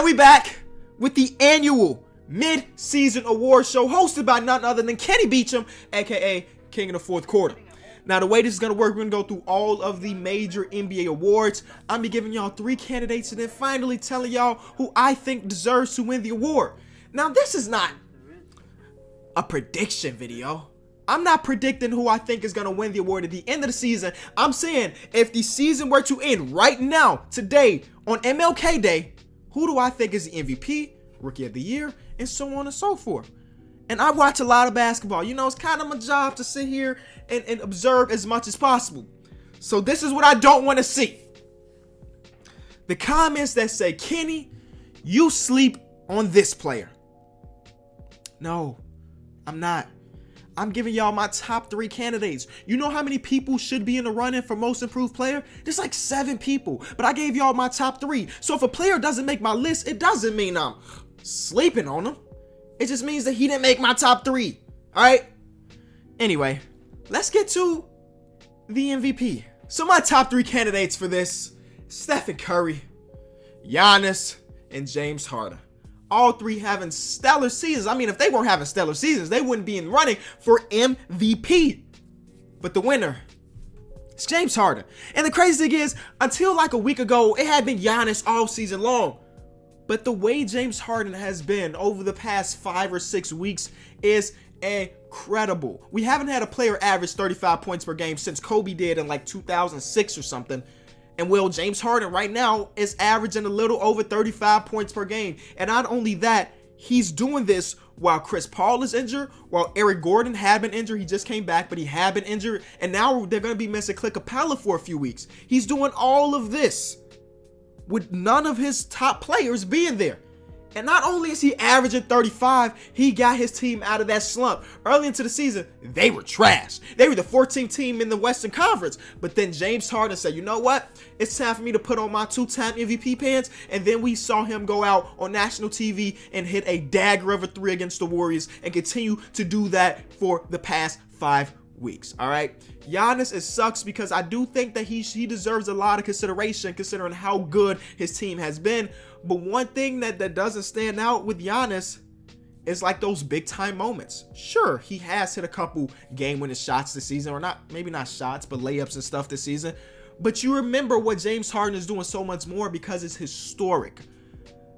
we back with the annual mid-season award show hosted by none other than Kenny Beecham, aka King of the Fourth Quarter. Now, the way this is going to work, we're going to go through all of the major NBA awards. I'm going to be giving y'all 3 candidates and then finally telling y'all who I think deserves to win the award. Now, this is not a prediction video. I'm not predicting who I think is going to win the award at the end of the season. I'm saying if the season were to end right now, today, on MLK Day, who do I think is the MVP, Rookie of the Year, and so on and so forth. And I watch a lot of basketball. You know, it's kind of my job to sit here and observe as much as possible. So this is what I don't want to see. The comments that say, Kenny, you sleep on this player. No, I'm not. I'm giving y'all my top 3 candidates. You know how many people should be in the running for most improved player? There's like 7 people, but I gave y'all my top 3. So if a player doesn't make my list, it doesn't mean I'm sleeping on him. It just means that he didn't make my top 3. All right. Anyway, let's get to the MVP. So my top 3 candidates for this: Stephen Curry, Giannis, and James Harden. All 3 having stellar seasons. I mean, if they weren't having stellar seasons, they wouldn't be in running for MVP. But the winner is James Harden. And the crazy thing is, until like a week ago, it had been Giannis all season long. But the way James Harden has been over the past 5 or 6 weeks is incredible. We haven't had a player average 35 points per game since Kobe did in like 2006 or something. And well, James Harden right now is averaging a little over 35 points per game. And not only that, he's doing this while Chris Paul is injured, while Eric Gordon had been injured. He just came back, but he had been injured. And now they're going to be missing Clint Capella for a few weeks. He's doing all of this with none of his top players being there. And not only is he averaging 35, he got his team out of that slump. Early into the season, they were trash. They were the 14th team in the Western Conference. But then James Harden said, you know what? It's time for me to put on my 2-time MVP pants. And then we saw him go out on national TV and hit a dagger of a 3 against the Warriors and continue to do that for the past 5 weeks. All right. Giannis, it sucks because I do think that he deserves a lot of consideration considering how good his team has been. But one thing that doesn't stand out with Giannis is like those big time moments. Sure, he has hit a couple game-winning shots this season, or not, maybe not shots, but layups and stuff this season. But you remember what James Harden is doing so much more because it's historic.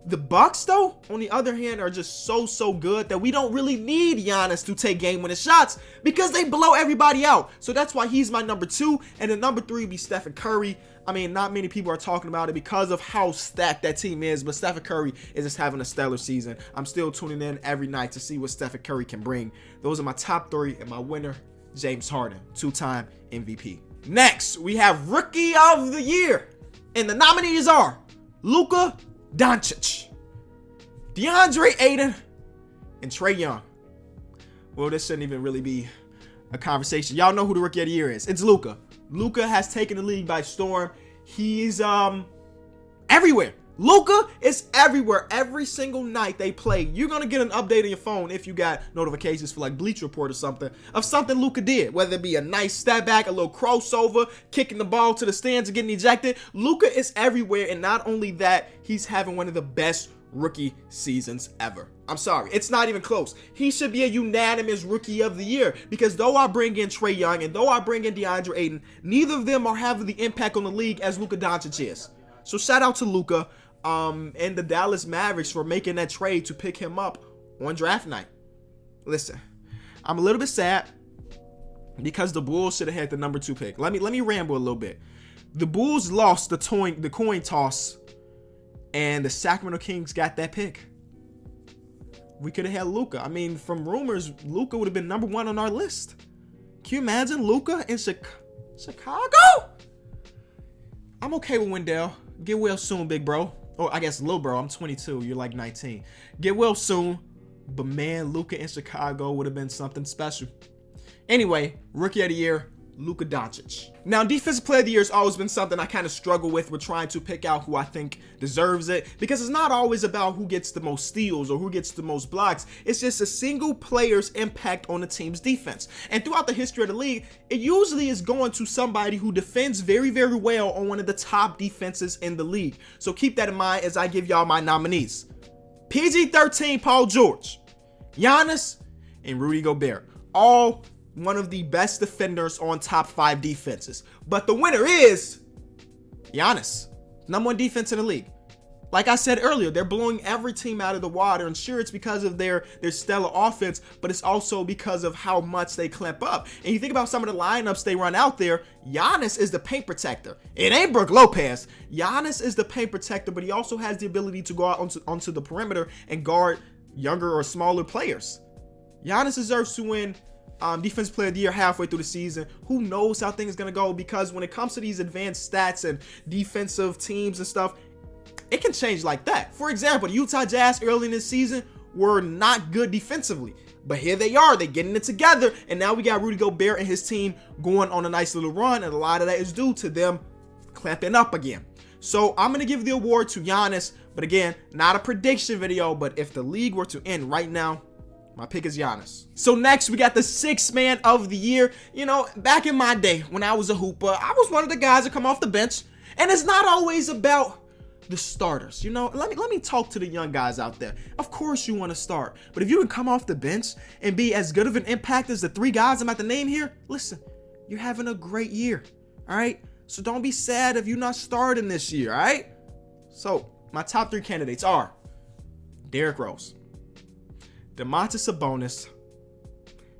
The Bucks, though, on the other hand, are just so good that we don't really need Giannis to take game-winning shots because they blow everybody out. So that's why he's my number 2, and the number 3 would be Stephen Curry. I mean, not many people are talking about it because of how stacked that team is, but Stephen Curry is just having a stellar season. I'm still tuning in every night to see what Stephen Curry can bring. Those are my top 3, and my winner, James Harden, 2-time MVP. Next, we have Rookie of the Year, and the nominees are Luka Doncic, DeAndre Ayton, and Trae Young. Well, this shouldn't even really be a conversation. Y'all know who the Rookie of the Year is. It's Luka. Luka has taken the league by storm. He's everywhere. Luka is everywhere. Every single night they play, you're gonna get an update on your phone if you got notifications for like Bleach Report or something of something Luka did, whether it be a nice step back, a little crossover, kicking the ball to the stands and getting ejected. Luka is everywhere, and not only that, he's having one of the best rookie seasons ever. I'm sorry, it's not even close. He should be a unanimous Rookie of the Year because though I bring in Trae Young and though I bring in DeAndre Ayton, neither of them are having the impact on the league as Luka Doncic is. So shout out to Luka and the Dallas Mavericks for making that trade to pick him up on draft night. Listen, I'm a little bit sad because the Bulls should have had the number 2 pick. Let me ramble a little bit. The Bulls lost the coin toss, and the Sacramento Kings got that pick. We could have had Luka. I mean, from rumors, Luka would have been number 1 on our list. Can you imagine Luka in Chicago? I'm okay with Wendell. Get well soon, big bro. Or I guess little bro. I'm 22. You're like 19. Get well soon. But man, Luka in Chicago would have been something special. Anyway, Rookie of the Year, Luka Doncic. Now, Defensive Player of the Year has always been something I kind of struggle with trying to pick out who I think deserves it, because it's not always about who gets the most steals or who gets the most blocks. It's just a single player's impact on the team's defense. And throughout the history of the league, it usually is going to somebody who defends very, very well on one of the top defenses in the league. So keep that in mind as I give y'all my nominees. PG-13 Paul George, Giannis, and Rudy Gobert. All one of the best defenders on top 5 defenses. But the winner is Giannis, #1 defense in the league. Like I said earlier, they're blowing every team out of the water, and sure, it's because of their stellar offense, but it's also because of how much they clamp up. And you think about some of the lineups they run out there, Giannis is the paint protector. It ain't Brook Lopez. Giannis is the paint protector, but he also has the ability to go out onto the perimeter and guard younger or smaller players. Giannis deserves to win Defensive Player of the Year halfway through the season. Who knows how things are going to go, because when it comes to these advanced stats and defensive teams and stuff, it can change like that. For example, the Utah Jazz early in this season were not good defensively, but here they are, they're getting it together, and now we got Rudy Gobert and his team going on a nice little run, and a lot of that is due to them clamping up again. So I'm going to give the award to Giannis, but again, not a prediction video, but if the league were to end right now, my pick is Giannis. So next, we got the 6th man of the year. You know, back in my day when I was a hooper, I was one of the guys that come off the bench, and it's not always about the starters. You know, let me talk to the young guys out there. Of course you want to start, but if you can come off the bench and be as good of an impact as the 3 guys I'm about to name here, listen, you're having a great year, all right? So don't be sad if you're not starting this year, all right? So my top 3 candidates are Derrick Rose, Domantas Sabonis,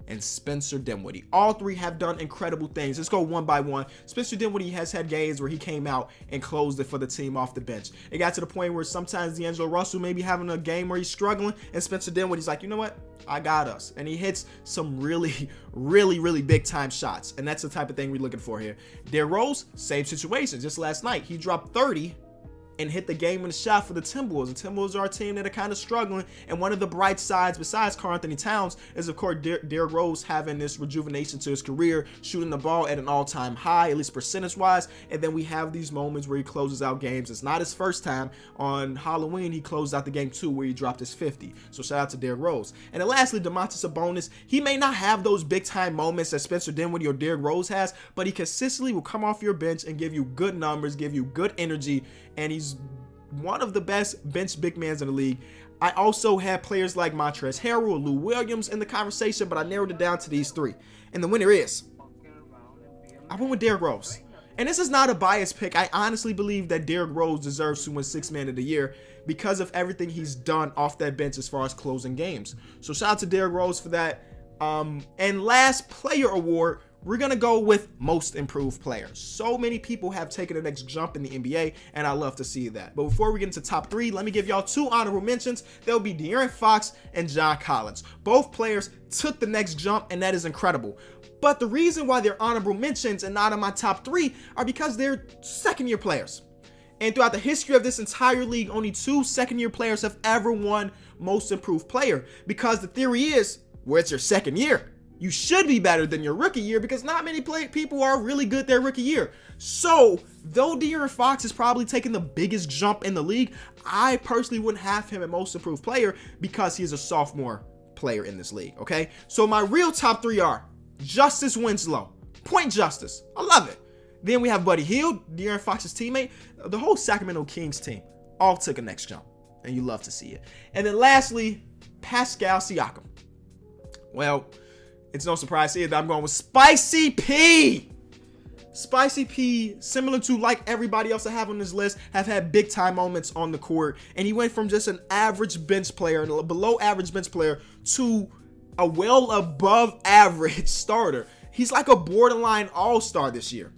and Spencer Dinwiddie. All 3 have done incredible things. Let's go one by one. Spencer Dinwiddie has had games where he came out and closed it for the team off the bench. It got to the point where sometimes D'Angelo Russell may be having a game where he's struggling, and Spencer Dinwiddie's like, you know what? I got us. And he hits some really, really, really big time shots. And that's the type of thing we're looking for here. Derrick Rose, same situation. Just last night, he dropped 30 and hit the game in the shot for the Timberwolves. The Timberwolves are a team that are kind of struggling, and one of the bright sides besides Karl-Anthony Towns is, of course, Derrick Rose having this rejuvenation to his career, shooting the ball at an all-time high, at least percentage-wise, and then we have these moments where he closes out games. It's not his first time. On Halloween, he closed out the game 2 where he dropped his 50, so shout out to Derrick Rose. And then lastly, Domantas Sabonis. He may not have those big-time moments that Spencer Dinwiddie or Derrick Rose has, but he consistently will come off your bench and give you good numbers, give you good energy, and he's one of the best bench big men in the league. I also had players like Montrezl Harrell or Lou Williams in the conversation, but I narrowed it down to these 3. And the winner is, I went with Derrick Rose. And this is not a biased pick. I honestly believe that Derrick Rose deserves to win 6th man of the year because of everything he's done off that bench as far as closing games. So shout out to Derrick Rose for that. And last player award, we're going to go with most improved player. So many people have taken the next jump in the NBA, and I love to see that. But before we get into top 3, let me give y'all 2 honorable mentions. They'll be De'Aaron Fox and John Collins. Both players took the next jump, and that is incredible. But the reason why they're honorable mentions and not in my top 3 are because they're second-year players. And throughout the history of this entire league, only 2 second-year players have ever won most improved player. Because the theory is, well, it's your second year, you should be better than your rookie year, because not many people are really good their rookie year. So, though De'Aaron Fox is probably taking the biggest jump in the league, I personally wouldn't have him at most improved player because he is a sophomore player in this league, okay? So, my real top 3 are Justice Winslow, point justice. I love it. Then we have Buddy Hield, De'Aaron Fox's teammate. The whole Sacramento Kings team all took a next jump, and you love to see it. And then lastly, Pascal Siakam. Well, it's no surprise here that I'm going with Spicy P. Spicy P, similar to like everybody else I have on this list, have had big time moments on the court. And he went from just an average bench player, a below average bench player, to a well above average starter. He's like a borderline all-star this year.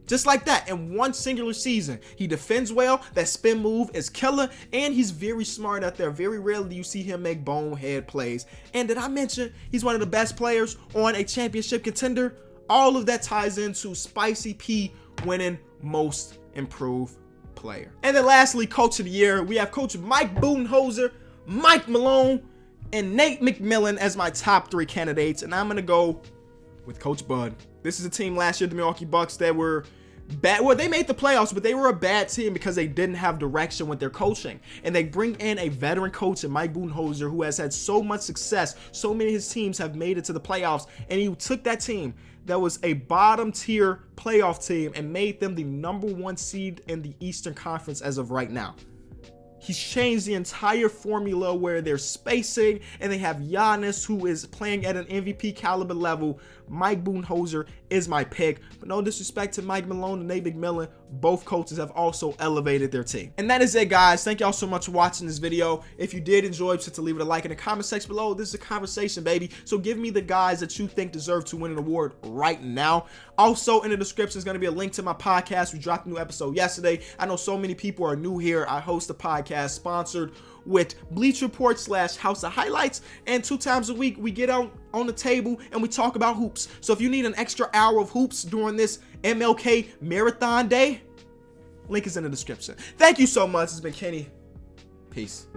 Just like that, in one singular season. He defends well, that spin move is killer, and he's very smart out there. Very rarely do you see him make bonehead plays. And did I mention he's one of the best players on a championship contender? All of that ties into Spicy P winning most improved player. And then lastly, Coach of the Year. We have Coach Mike Budenholzer, Mike Malone, and Nate McMillan as my top 3 candidates. And I'm going to go with Coach Bud. This is a team last year, the Milwaukee Bucks, that were bad. Well, they made the playoffs, but they were a bad team because they didn't have direction with their coaching. And they bring in a veteran coach in Mike Budenholzer, who has had so much success. So many of his teams have made it to the playoffs. And he took that team that was a bottom tier playoff team and made them the #1 seed in the Eastern Conference as of right now. He's changed the entire formula where they're spacing and they have Giannis, who is playing at an MVP caliber level. Mike Budenholzer is my pick, but no disrespect to Mike Malone and Nate McMillan. Both coaches have also elevated their team. And that is it, guys. Thank y'all so much for watching this video. If you did enjoy, please leave it a like in the comment section below. This is a conversation, baby. So give me the guys that you think deserve to win an award right now. Also, in the description is going to be a link to my podcast. We dropped a new episode yesterday. I know so many people are new here. I host a podcast sponsored with Bleach Report / House of Highlights, and 2 times a week we get out on the table and we talk about hoops. So if you need an extra hour of hoops during this MLK marathon day, link is in the description. Thank you so much. It's been Kenny. Peace.